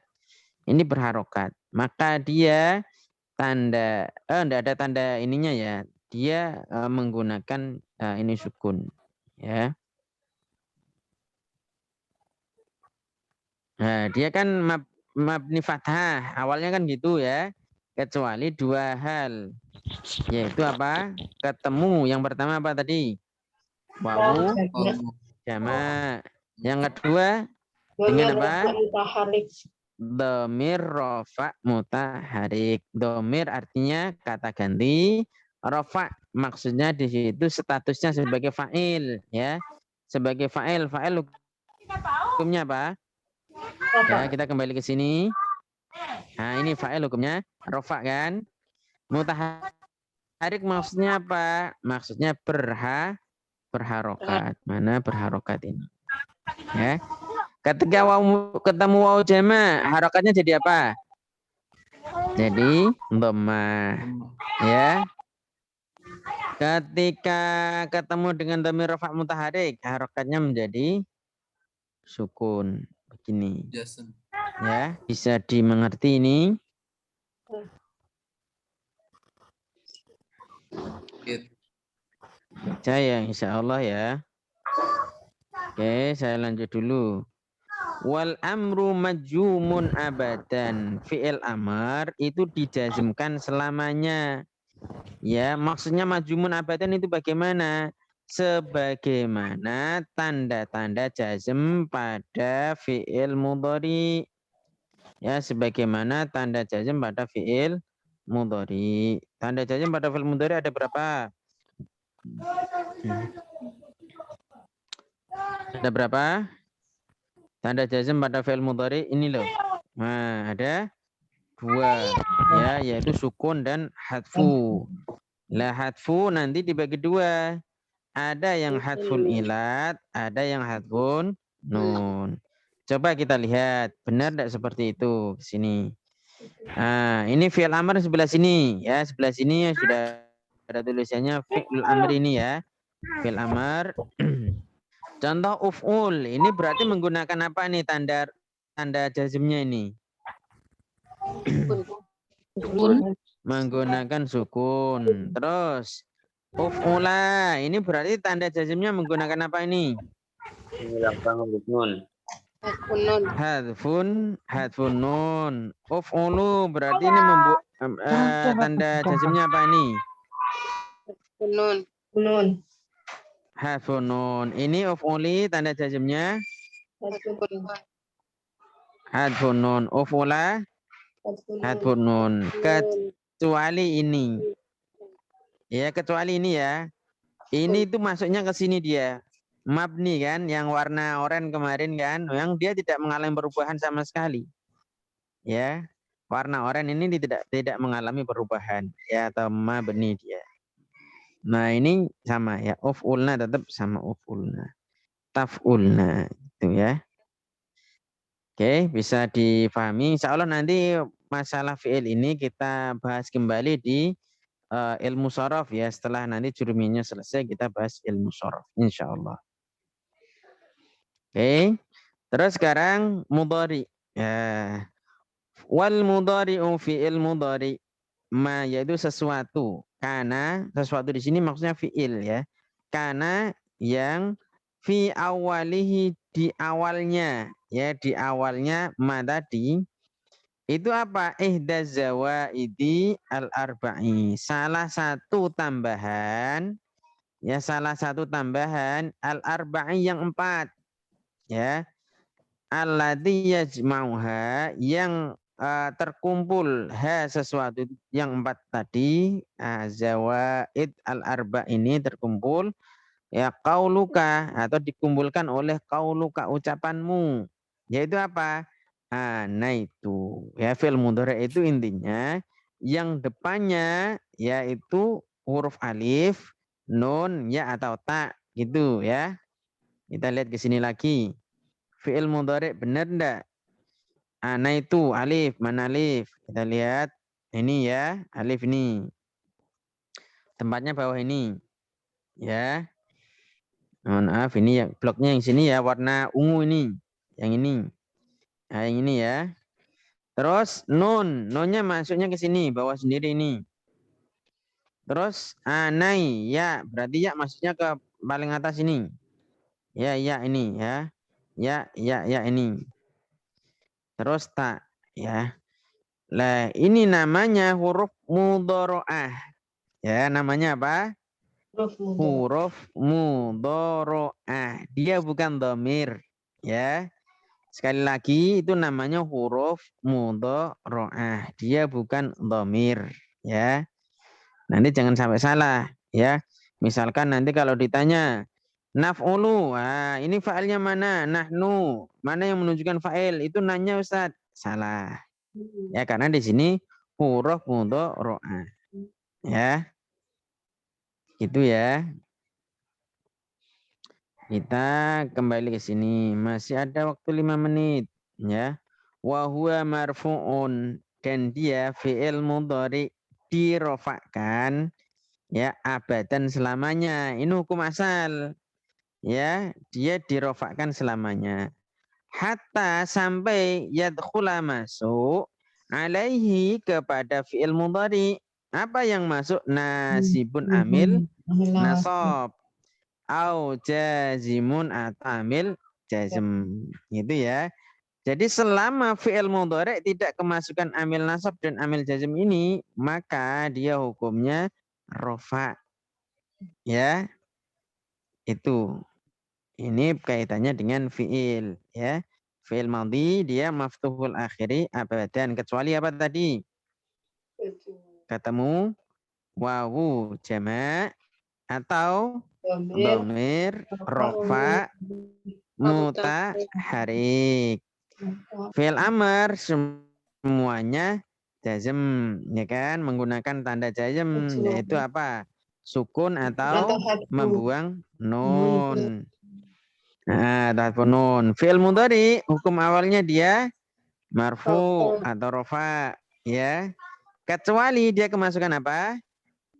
Ini berharokat. Maka dia tanda enggak ada tanda ininya ya. Dia menggunakan ini sukun, ya. Nah, dia kan mabni fathah, awalnya kan gitu ya. Kecuali dua hal. Yaitu apa? Ketemu. Yang pertama apa tadi? Wawu jamak. Yang kedua dengan apa? Dhamir rofa mutaharik. Dhamir artinya kata ganti. Rofa maksudnya di situ statusnya sebagai fa'il, ya. Sebagai fa'il. Fa'il hukumnya apa? Ya, kita kembali ke sini. Nah, ini fa'il hukumnya rofa kan? Mutaharik maksudnya apa? Maksudnya berharokat. Mana berharokat ini? Ya. Ketika ketemu wawu jamak, harokatnya jadi apa? Jadi dhammah. Ya. Ketika ketemu dengan dhamir rafa mutaharik, harokatnya menjadi sukun. Begini. Ya, bisa dimengerti ini. Saya insya Allah ya. Oke, saya lanjut dulu. Wal amru majzumun abadan. Fi'il amar itu dijazmkan selamanya. Ya, maksudnya majzumun abadan itu bagaimana? Sebagaimana tanda-tanda jazm pada fi'il mudhari. Ya, sebagaimana tanda jazm pada fi'il mudhari. Tanda jazm pada fi'il mudhari ada berapa? Ada berapa? Tanda jazm pada fi'il mudhari ini loh. Nah, ada dua, ya, yaitu sukun dan hadfu. Lah hadfu nanti dibagi dua. Ada yang hadful ilat, ada yang hadfun nun. Coba kita lihat, benar tidak seperti itu di sini. Nah, ini fi'il amr sebelah sini, ya, sebelah sini sudah ada tulisannya fi'il amr ini ya. Fi'il amr. Contoh uf'ul, ini berarti menggunakan apa nih tanda jazmnya ini? Menggunakan sukun. Terus uf'ula, ini berarti tanda jazmnya menggunakan apa ini? Hadfun nun. Uf'ulu berarti ini tanda jazmnya apa ini? Nun. Hadfun nun. Ini uf'uli tanda jazmnya hadfun nun. Uf'ula hadfun nun. Kecuali ini. Ya, kecuali ini ya. Ini tuh masuknya ke sini dia. Mabni kan, yang warna oranye kemarin kan, yang dia tidak mengalami perubahan sama sekali. Ya, warna oranye ini tidak mengalami perubahan, ya, atau mabni dia. Nah, ini sama ya, uf'ulna tetap sama uf'ulna. Taf'ulna itu ya. Oke, bisa difahami. Insya Allah nanti masalah fi'il ini kita bahas kembali di ilmu shorof ya. Setelah nanti juruminya selesai kita bahas ilmu shorof insyaallah. Oke. Terus sekarang mudhari. Ya. Wal mudhari'u fi'il mudhari ma yaitu sesuatu. Karena sesuatu di sini maksudnya fi'il ya. Karena yang fi awalihi di awalnya ya, di awalnya ma tadi itu apa? Ihdaz zawaidi al-arba'i. Salah satu tambahan ya, salah satu tambahan al-arba'i yang 4 ya. Alladzi yajma'uha yang terkumpul sesuatu yang 4 tadi, zawaid al-arba ini terkumpul ya, qauluka atau dikumpulkan oleh qauluka ucapanmu, yaitu apa? Nah itu ya, fi'il mudhari itu intinya yang depannya yaitu huruf alif, nun, ya atau ta gitu ya. Kita lihat ke sini lagi. Fi'il mudhari benar enggak? Nah itu alif, mana alif? Kita lihat ini ya, alif ini. Tempatnya bawah ini. Ya. Mohon maaf ini ya, bloknya yang sini ya, warna ungu ini. Yang ini. Nah, yang ini ya. Terus nun, nunnya masuknya ke sini, bawah sendiri ini. Terus anai, ya, berarti ya masuknya ke paling atas ini. Ya, ya ini ya. Ya ini. Terus tak ya. Lah ini namanya huruf mudhoro'ah. Ya, namanya apa? Huruf mudhoro'ah. Dia bukan dhamir. Ya. Sekali lagi itu namanya huruf mudhoro'ah. Dia bukan dhamir. Ya. Nanti jangan sampai salah. Ya. Misalkan nanti kalau ditanya naf'ulu, ini fa'ilnya mana? Nahnu. Mana yang menunjukkan fa'il? Itu nanya Ustaz. Salah. Ya, karena di sini huruf mudhoro'ah. Ya. Itu ya. Kita kembali ke sini. Masih ada waktu 5 menit, ya. Wa huwa marfu'un, dan dia fi'il mudhari dirofakkan ya abadan selamanya. Ini hukum asal. Ya, dia dirofakkan selamanya. Hatta sampai yadkhula masuk alaihi kepada fi'il mudhari. Apa yang masuk? Nasibun amil nasab. Au jazimun atau amil jazm. Gitu ya. Jadi selama fi'il mudhari tidak kemasukan amil nasab dan amil jazm ini, maka dia hukumnya rofa. Ya. Itu. Ini kaitannya dengan fi'il ya. Fi'il madhi dia maftuhul akhiri abadan, kecuali apa tadi? Ketemu wawu jama' atau dhamir rofa mutaharik. Fi'il amr semuanya jazm ya kan, menggunakan tanda jazm, yaitu apa? Sukun atau membuang nun. Nun. Fi'il mudhari hukum awalnya dia marfu atau rofa ya. Kecuali dia kemasukan apa?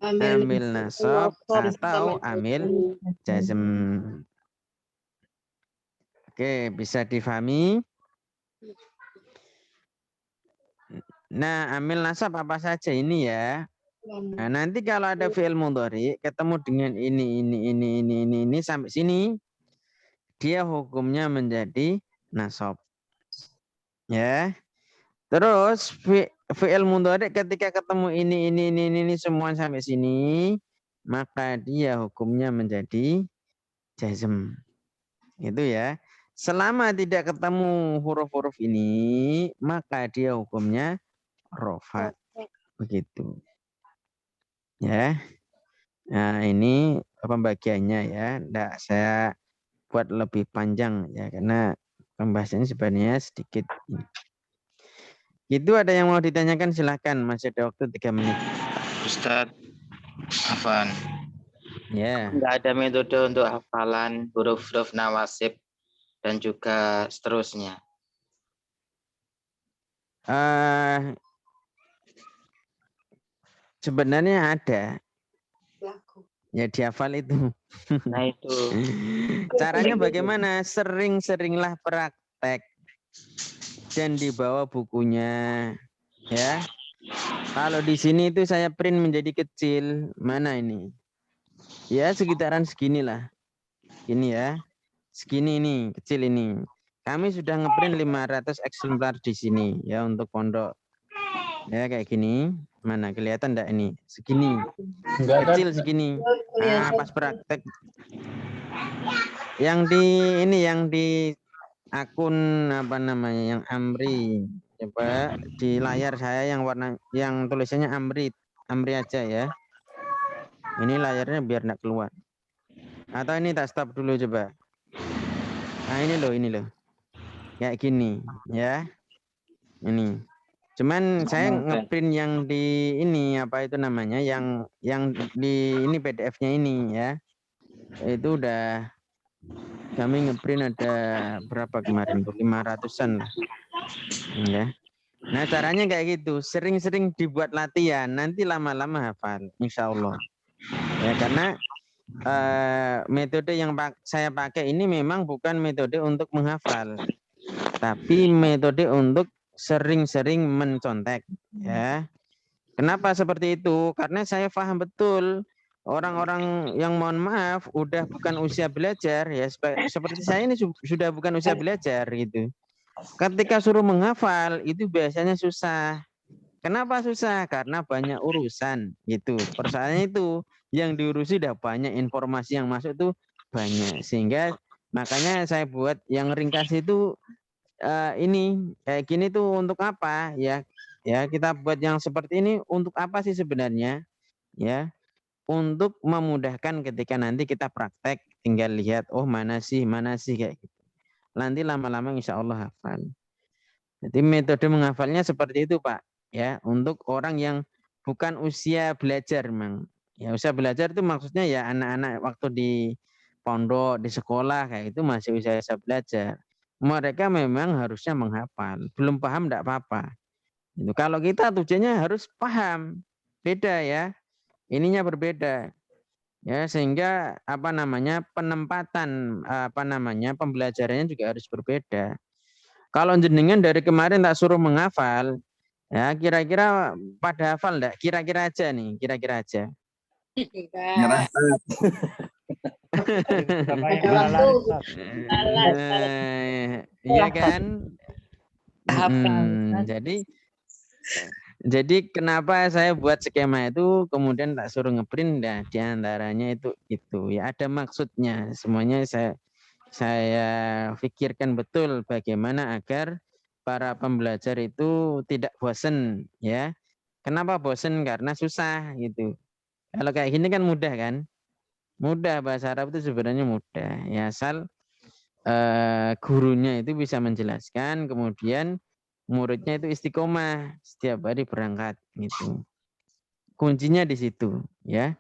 Amil nasab atau amil jazm. Oke, bisa difahami? Nah, amil nasab apa saja ini ya? Nah, nanti kalau ada fi'il mudhari ketemu dengan ini sampai sini, dia hukumnya menjadi nasab. Ya. Terus fi'il mudhari ketika ketemu ini semua sampai sini, maka dia hukumnya menjadi jazm. Itu ya. Selama tidak ketemu huruf-huruf ini, maka dia hukumnya rofa. Begitu. Ya. Nah, ini pembagiannya ya. Nggak saya buat lebih panjang ya, karena pembahasannya sebenarnya sedikit. Itu ada yang mau ditanyakan, silahkan, masih ada waktu 3 menit. Ustadz, Afan. Ya. Nggak ada metode untuk hafalan huruf-huruf nawasib dan juga seterusnya. sebenarnya ada. Lagu. Ya dihafal itu. Nah itu. Caranya bagaimana? Sering-seringlah praktek dan dibawa bukunya. Ya. Kalau di sini itu saya print menjadi kecil. Mana ini? Ya sekitaran seginilah. Ini ya. Segini ini, kecil ini. Kami sudah ngeprint 500 eksemplar di sini ya untuk pondok. Ya kayak gini. Mana kelihatan enggak ini? Segini. Enggak, Kecil segini. Kelihatan. Pas praktek. Yang di ini yang di akun apa namanya? Yang Amri. Coba di layar saya yang warna yang tulisannya Amri. Amri aja ya. Ini layarnya biar enggak keluar. Atau ini tak stop dulu coba. Nah ini loh. Kayak gini ya. Ini. Cuman saya ngeprint yang di ini apa itu namanya yang di ini PDF-nya ini ya. Itu udah kami ngeprint ada berapa kemarin tuh 500-an lah. Ya. Nah, caranya kayak gitu, sering-sering dibuat latihan, nanti lama-lama hafal insya Allah. Ya karena metode yang saya pakai ini memang bukan metode untuk menghafal. Tapi metode untuk sering-sering mencontek ya. Kenapa seperti itu? Karena saya paham betul orang-orang yang mohon maaf udah bukan usia belajar ya seperti saya ini sudah bukan usia belajar gitu. Ketika suruh menghafal itu biasanya susah. Kenapa susah? Karena banyak urusan gitu. Persoalannya itu yang diurusi udah banyak, informasi yang masuk tuh banyak sehingga makanya saya buat yang ringkas itu ini kayak gini tuh untuk apa ya? Ya kita buat yang seperti ini untuk apa sih sebenarnya? Ya untuk memudahkan ketika nanti kita praktek tinggal lihat oh mana sih kayak gitu. Nanti lama-lama insya Allah hafal. Jadi metode menghafalnya seperti itu Pak. Ya untuk orang yang bukan usia belajar memang. Ya usia belajar itu maksudnya ya anak-anak waktu di pondok di sekolah kayak itu masih usia belajar. Mereka memang harusnya menghafal. Belum paham enggak apa-apa. Itu kalau kita tujuannya harus paham. Beda ya. Ininya berbeda. Ya sehingga apa namanya penempatan apa namanya pembelajarannya juga harus berbeda. Kalau jenengan dari kemarin tak suruh menghafal, ya kira-kira pada hafal enggak? Kira-kira aja nih, kira-kira aja. Enggak. Ada waktu. Iya kan? Hafal. Jadi kenapa saya buat skema itu kemudian tak suruh ngeprint nah, diantaranya itu ya ada maksudnya semuanya saya pikirkan betul bagaimana agar para pembelajar itu tidak bosan ya. Kenapa bosan? Karena susah gitu. Kalau kayak gini kan mudah kan? Mudah bahasa Arab itu sebenarnya mudah. Ya asal gurunya itu bisa menjelaskan kemudian muridnya itu istiqomah setiap hari berangkat gitu. Kuncinya di situ ya.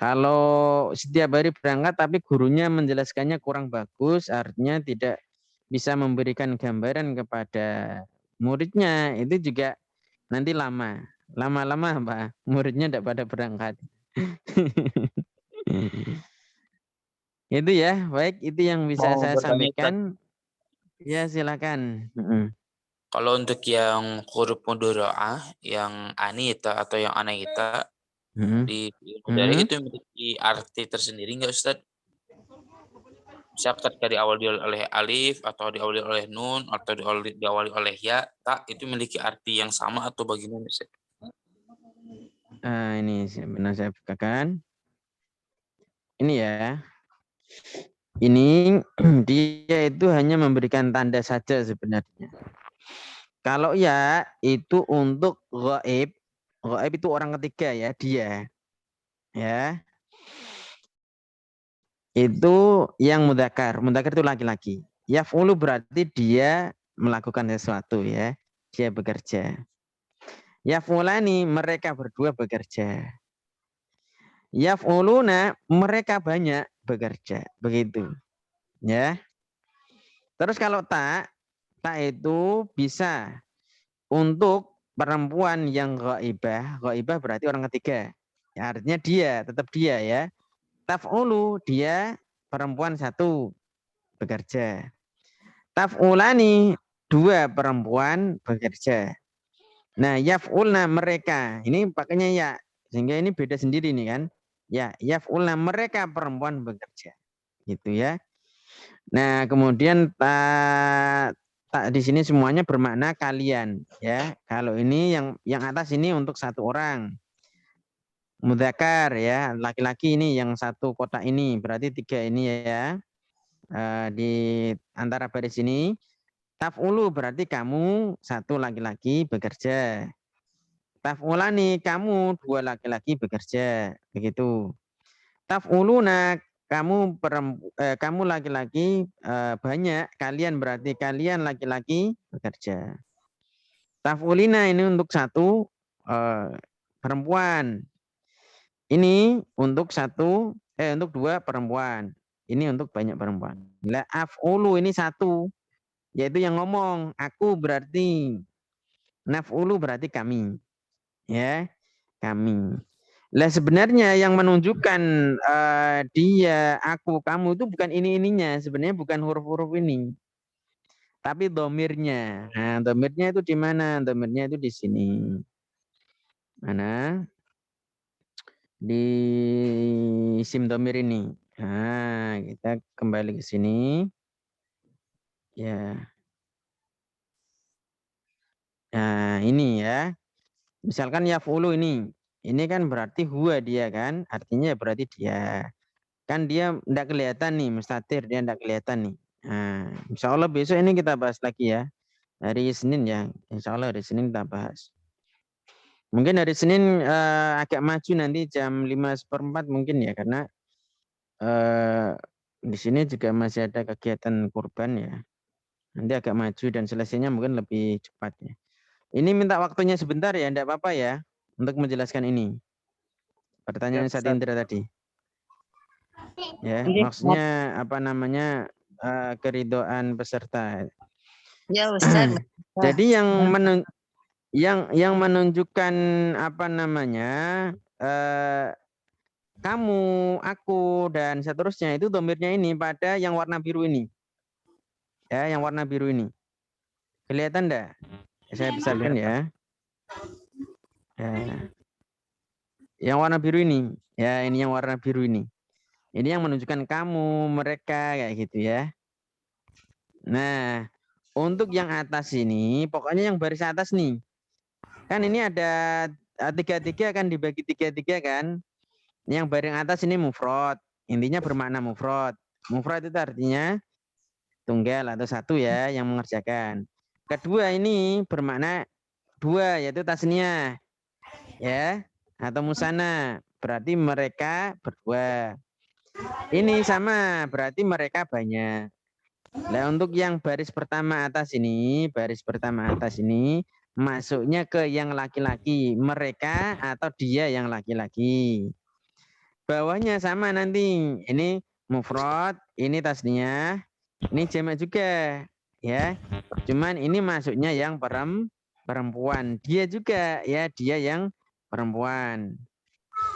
Kalau setiap hari berangkat tapi gurunya menjelaskannya kurang bagus, artinya tidak bisa memberikan gambaran kepada muridnya, itu juga nanti lama-lama apa muridnya tidak pada berangkat. Itu ya, baik itu yang bisa Mau saya bertanya, Ustaz? sampaikan. Ya silakan. Kalau untuk yang huruf mudhari'ah yang anita atau yang anaita di ilmu dari itu memiliki arti tersendiri enggak Ustaz? Misal ketika diawali oleh alif atau diawali oleh nun atau diawali oleh ya, tak itu memiliki arti yang sama atau bagaimana Ustaz? Ini benar saya bukakan. Ini ya. Ini dia itu hanya memberikan tanda saja sebenarnya. Kalau ya itu untuk ghaib. Ghaib itu orang ketiga ya, dia. Ya. Itu yang mudzakkar. Mudzakkar itu laki-laki. Yaf'ulu berarti dia melakukan sesuatu ya. Dia bekerja. Yaf'ulani mereka berdua bekerja. Yaf'uluna mereka banyak bekerja. Begitu. Ya. Terus kalau tak itu bisa untuk perempuan yang ghaibah berarti orang ketiga. Ya, artinya dia, tetap dia ya. Taf'ulu, dia perempuan satu bekerja. Taf'ulani, dua perempuan bekerja. Nah, yaf'ulna mereka, ini pakainya ya, sehingga ini beda sendiri nih kan. Ya, yaf'ulna mereka perempuan bekerja. Gitu ya. Nah, kemudian di sini semuanya bermakna kalian ya. Kalau ini yang atas ini untuk satu orang. Mudzakar ya, laki-laki ini yang satu kotak ini, berarti 3 ini ya. Di antara baris ini taf'ulu berarti kamu satu laki-laki bekerja. Taf'ulani kamu 2 laki-laki bekerja, begitu. Taf'uluna kamu laki-laki banyak, kalian berarti kalian laki-laki bekerja. Taf'ulina ini untuk satu perempuan. Ini untuk untuk 2 perempuan. Ini untuk banyak perempuan. La af'ulu ini satu, yaitu yang ngomong. Aku berarti naf'ulu berarti kami. Ya, kami. Lah sebenarnya yang menunjukkan dia, aku, kamu itu bukan ini-ininya. Sebenarnya bukan huruf-huruf ini. Tapi domirnya. Nah, domirnya itu di mana? Domirnya itu di sini. Mana? Di isim domir ini. Nah, kita kembali ke sini. Ya. Nah, ini ya. Misalkan yaf'ulu ini. Ini kan berarti huwa dia kan. Artinya berarti dia. Kan dia enggak kelihatan nih, mustatir. Dia enggak kelihatan nih. Nah, insya Allah besok ini kita bahas lagi ya. Hari Senin ya. Insya Allah hari Senin kita bahas. Mungkin hari Senin agak maju nanti jam 5:15 mungkin ya. Karena di sini juga masih ada kegiatan kurban ya. Nanti agak maju dan selesainya mungkin lebih cepat ya. Ini minta waktunya sebentar ya, enggak apa-apa ya, untuk menjelaskan ini. Pertanyaan Ustaz Indra tadi. Ya, maksudnya apa namanya keridhaan peserta. Ya Ustaz. Jadi yang menunjukkan apa namanya kamu, aku dan seterusnya itu domirnya ini pada yang warna biru ini. Ya, yang warna biru ini. Kelihatan enggak? Saya besarkan ya. Ya. Yang warna biru ini. Ya, ini yang warna biru ini. Ini yang menunjukkan kamu, mereka kayak gitu ya. Nah, untuk yang atas ini, pokoknya yang baris atas nih. Kan ini ada 3-3 kan, dibagi 3-3 kan. Yang baris atas ini mufrad. Intinya bermakna mufrad. Mufrad itu artinya tunggal atau satu ya yang mengerjakan. Kedua ini bermakna 2 yaitu tasniyah. Ya, atau musana. Berarti mereka berdua. Ini sama, berarti mereka banyak. Nah, untuk yang baris pertama atas ini, masuknya ke yang laki-laki, mereka atau dia yang laki-laki. Bawahnya sama nanti. Ini mufrad, ini tasniyah, ini jamak juga, ya. Cuman ini masuknya yang perempuan. Dia juga, ya, dia yang perempuan.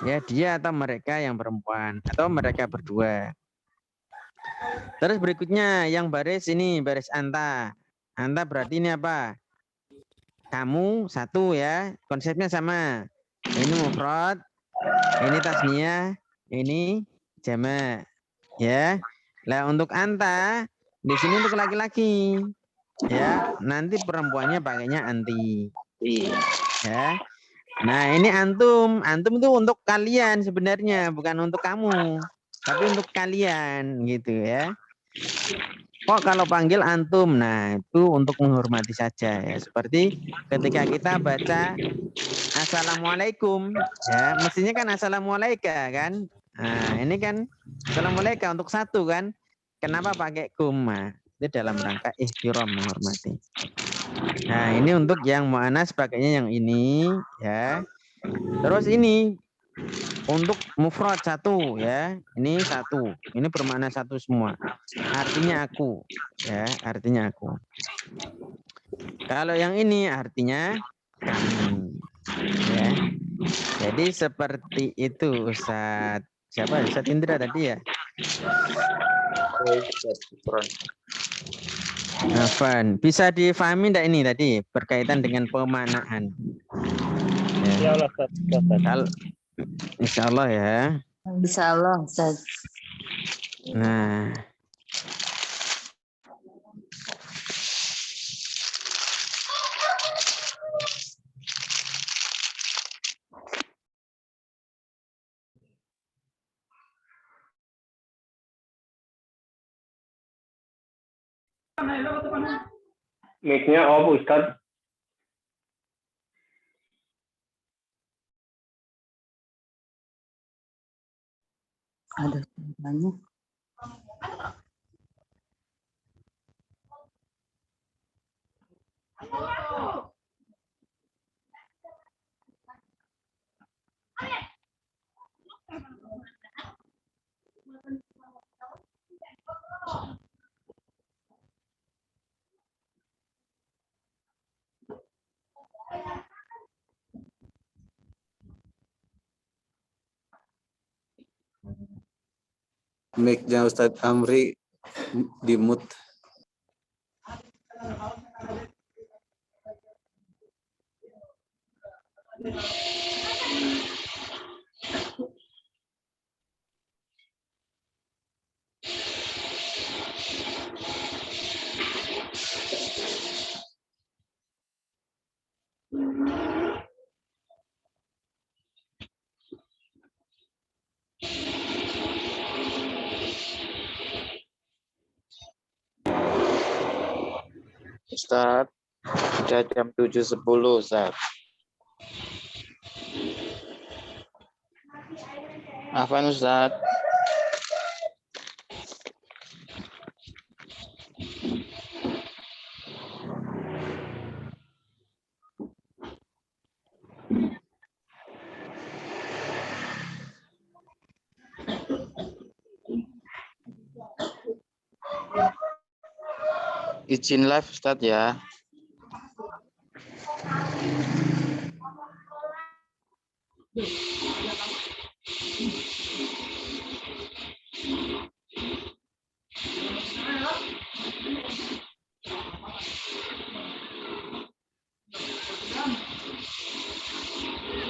Ya, dia atau mereka yang perempuan atau mereka berdua. Terus berikutnya yang baris ini, baris anta. Anta berarti ini apa? Kamu satu ya, konsepnya sama. Ini mufrad, ini tasniyah, ini jamak. Ya. Nah, untuk anta di sini untuk laki-laki. Ya, nanti perempuannya pakainya anti. Ya. Nah, ini antum. Antum itu untuk kalian sebenarnya, bukan untuk kamu. Tapi untuk kalian gitu ya. Kok kalau panggil antum, nah itu untuk menghormati saja ya. Seperti ketika kita baca assalamualaikum, ya mestinya kan assalamualaikum kan. Nah ini kan assalamualaikum untuk satu kan. Kenapa pakai kum? Nah, itu dalam rangka ihtiram, menghormati. Nah ini untuk yang mu'annas pakainya yang ini ya. Terus ini untuk mufrad satu ya, ini satu, ini bermakna satu semua. Artinya aku, ya, artinya aku. Kalau yang ini artinya kami. Ya. Jadi seperti itu Ustaz. Siapa? Ustaz Indra tadi ya? Afan. Bisa difahami enggak ini tadi berkaitan dengan pemaknaan? Ya Allah, Ustaz. Kalau insyaallah ya. Insyaallah, Ustaz. Nah, Mic-nya off, Ustaz. Aduh, banyak. Mic-nya Ustadz Amri di mute. Ustaz, sudah jam 7.10 Ustaz. Afwan Ustaz. Izin live Ustaz ya.